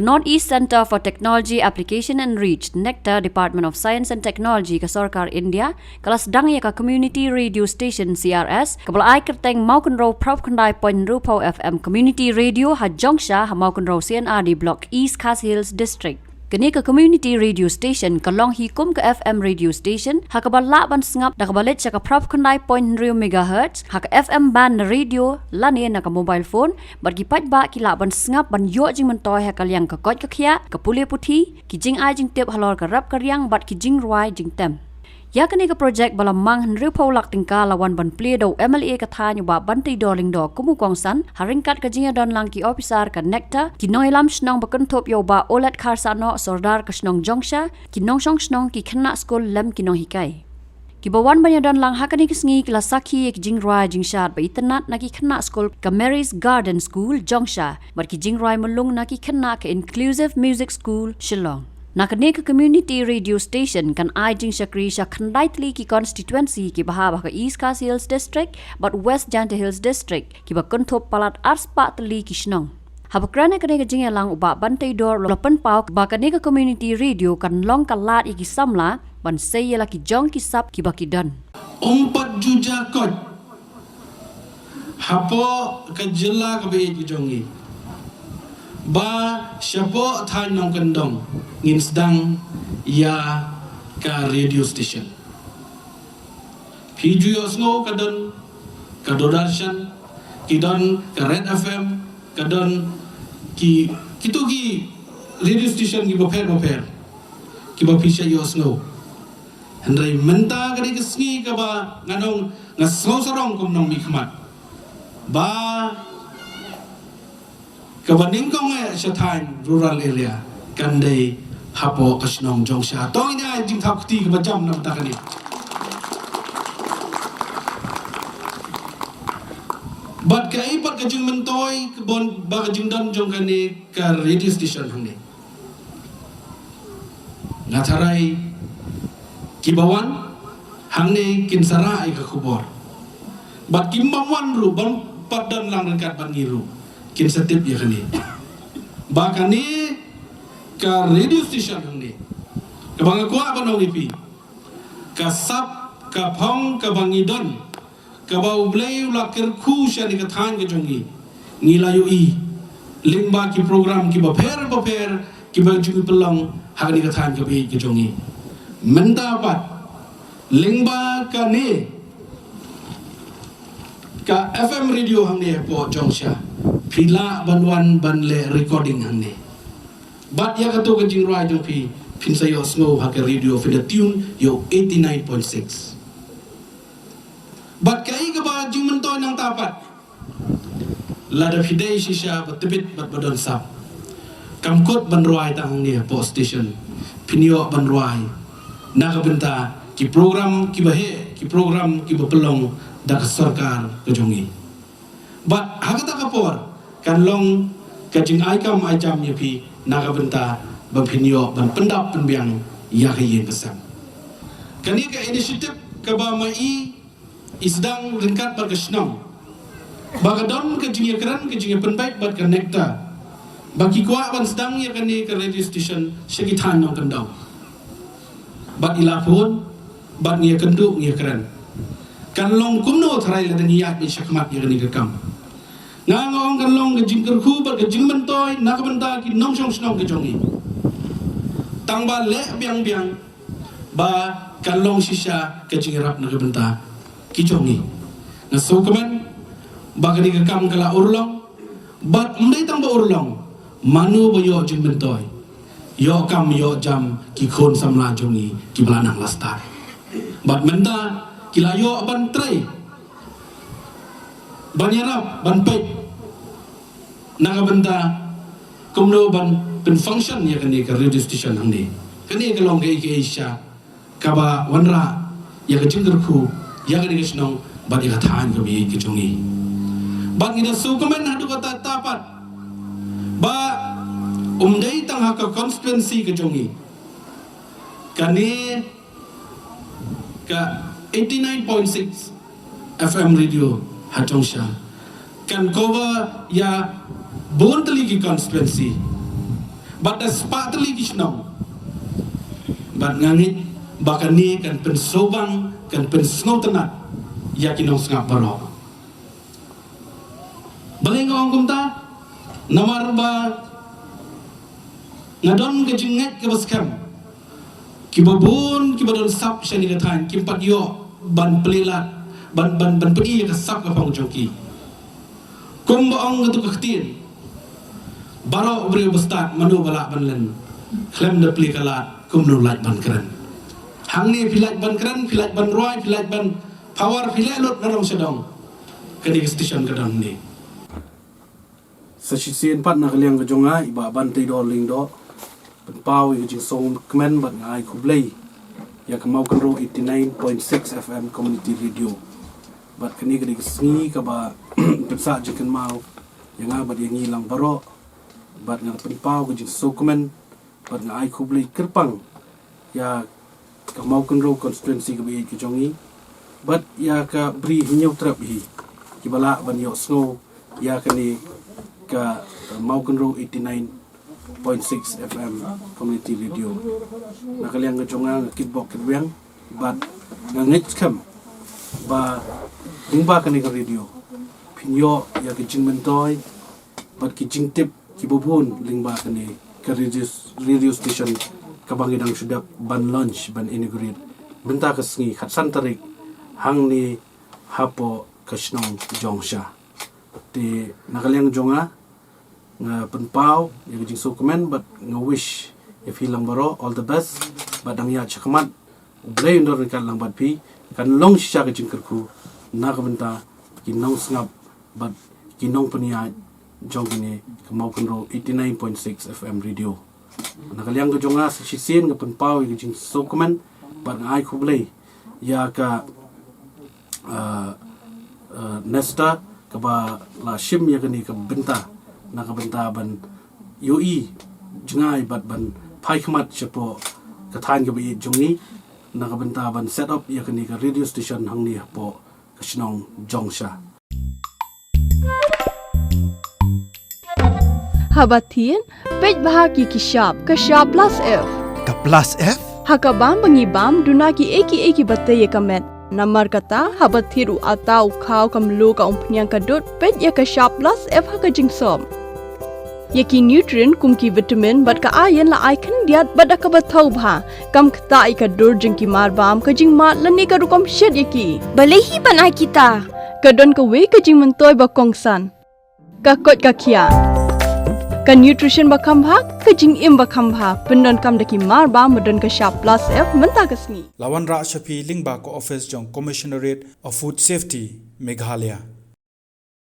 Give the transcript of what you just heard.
ke North East Center for Technology Application and Reach Nectar Department of Science and Technology ke Sarkar India kelas sedang ya ke Community Radio Station CRS kepala ai kerteng Mawkynrew Prop Kandai Point Rupo FM Community Radio ha Jongksha ha Mawkynrew CNR di Block East Khas Hills District. Kini ke community radio station ke long hikum ke FM radio station ha ke balak ban sengap dah ke balet ke Prop Kandai Point Real Megahertz ha ke FM band radio lani na ke mobile phone bagi pat ba ki lak ban sengap ban yo jing mentoi ha kaliang ke kot ke khia ke pule puthi ki jing ai jing tep halor ke rap ke riang bat ki jing ruai jing tem. Ya kini ke projek bala Mawkynrew Paulak tingka lawan ban plie do MLA ke thanyu ba bantai doling do kumu kongsan haringkat ke jinga don lang ki officer ke Nectar ki noilam snong bakenthop yo ba olet kharsano sordar ke snong Jongksha ki nong snong ki khna school lem ki nong hikai ki bawan banya don lang hakani ki sngi ki la sakhi ki jing roi jing shat ba itnat na ki khna school ke Mary's Garden School Jongksha bar ki jing roi mulung na ki khna ke Inclusive Music School Shillong. Nak ni ke community radio station kan ai jing syakri syak khandai tli ki constituency ki bahaba ke East Khas Hills District but West Janta Hills District ki ba konthop palat arspa tli ki snong. Habakrana kene ke jing lang uba bantai dor lopen pau ba kene ke community radio kan long kalat iki Samla ban sayela ki jong ki sap ki ba ki don. Umpat juja kot hapo ke jela ke be ki jongi. Ba syapo thai nong kendong ngin sedang ya ka radio station PGO sngo kadon kadodarshan kidon ka Red FM kadon ki kitu ki radio station ki boper ki ba pisha yo sngo handai menta ka ki sngi ka ba nganong ngaslo sarong kum nong mi khmat ba kabaning kong shathain rural area kandai hapo kasnong Jongksha tong ina jing thak ti ka jam na takani bat kai pat ka jing mentoi ka bon ba ka jing don jong kani ka radio station hangni ngatharai kibawan hangni kinsara ai ka khubor bat kimbawan ru bon pat dan lang dekat ban ngiru kin setip ya kani ba kani ka radio station ni ka bang ko apa no lipi ka sap ka phong ka bangidon ka ba ublei la kerku sha ni ka than ka jongi ngila yu i limba ki program ki ba pher ki ba ju pelong ha ni ka than ka bi ka jongi menda pat limba ka ni ka FM radio hang ni po Jongksha phila banwan banle recording hang ni Bat ya kato ka jing roi jong pi pin sayo snow ha ka radio for the tune yo 89.6. Bat kai ka ba jing mentoy nang tapat. Lada pidai shisha bat tebit bat badon sap. Kamkot ban roi tang ni po station. Pinyo ban roi. Na ka benta ki program ki bahe ki program ki bapelong da ka sarkar ka jongi. Bat ha ka por kan long ka jing ai kam ai jam ya pi naga benta bapinyo ban pendap penbiang ya kayen kesam kani ka initiative ka ba mai isdang ringkat bar kesnong bagadon ka jingia keran ka jingia penbaik bat ka Nectar bagi kwa ban sedang ya kani ka radio station sekitan nong kendau bat ilafun bat ngia kenduk ngia keran kan long kumno tharai la ngiat ni syakmat ya kani ka kam ngangong kan long ke jing kerku bar ke jing mentoy nak benta ki nong song snong ke jongi tang ba le biang ba kan long shisha ke jing rap nak benta ki jongi na so kemen ba ke ni kam kala urlong bat mdai tang ba urlong manu bo yo jing mentoy yo kam yo jam ki khon samla jongi ki belanang lastar bat menta ki layo ban trai ban yarap ban pek naga benda kumno ban pen function ya kani ka radio station hangni kani ka long ke Asia kaba wanra ya ka jinggerku ya kani snong ban ya than ka bi ki jongi ban ina su komen hadu kata tapat ba umdai tang ha ka constituency ka jongi kani ka 89.6 FM radio ha Jongksha kan cover ya bon tali ki constituency But as partly kisnong. But ngangit bakan ni kan pensobang kan pensngau tenat yakinong sengap barok. Baling orang kumta namar ba ngadon ke jenget ke baskam kibabun kibadon sap shani katan kimpat yo ban pelilat ban pedi ke sap ke pang jongki kum baong ke tu ketin barok beri bestat manu balak banlen klem de peli kalat kum nu lait ban keren hang ni pilat ban keren pilat ban roi pilat ban power pilat lot ngadong sedong ke di station kadang ni sasisian pat nak liang ke jonga iba bantai do ling do pau i jing song kmen bat ngai kublei ya ke Mawkynrew 89.6 FM community radio bat kini ke sngi ka ba pensa jikan mau yang abad yang hilang baro bat ngar pau ke jing song kmen bat ngai kublei kerpang ya ke Mawkynrew constituency ke bi ke jongi bat ya ka bri hinyau trap hi kibala ban yo snow ya kini ka Mawkynrew 89.6 FM community radio nakaliang ngajong kitbok kitwang bat ngangit kam ba dingba kani ka radio pinyo ya kijing mentoy bat kijing tip kibubun lingba kani ka radio station kabangidang sudah ban launch ban inaugurate benta kasngi khatsan tarik hang ni hapo kasnong Jongksha ti nakaliang jonga nga penpau yang jing so comment but nga wish if hilang baro all the best badang ya chakmat blay ndor kan lang bat pi kan long sha ka jing kerku na ka benta kinong ngap but kinong pania jongine ka Mawkynrew 89.6 FM radio nakaliang ko jonga sa sisin nga penpau yang jing so comment but nga ai ku blay ya ka nesta ka ba la shim ya kani ka benta nakabentaban UI jengai bat ban pai khmat chepo kathan ke bi jongi nakabentaban set up ya kani ka radio station hangni po kasnong Jongksha habatin pej bahaki kishap kashap plus f ka plus f hakabam bangibam dunaki eki batte kamet namar kata habathiru atau khau kamlu ka umpnyang kadut pej ya kashap plus f hakajingsom yaki nutrient kumki vitamin bat ka ayan la icon diat bada ka bathau bha kam khta ka dur jingki mar bam ka jing mat lani ka rukom shed yaki balehi banai kita kadon ka we ka jing mentoy ba kongsan ka kot ka khia ka nutrition ba kham bha ka jing im ba kham bha pendon kam daki mar ba modon ka sharp plus f menta kasni lawan ra shapi lingba ko office jong commissionerate of food safety Meghalaya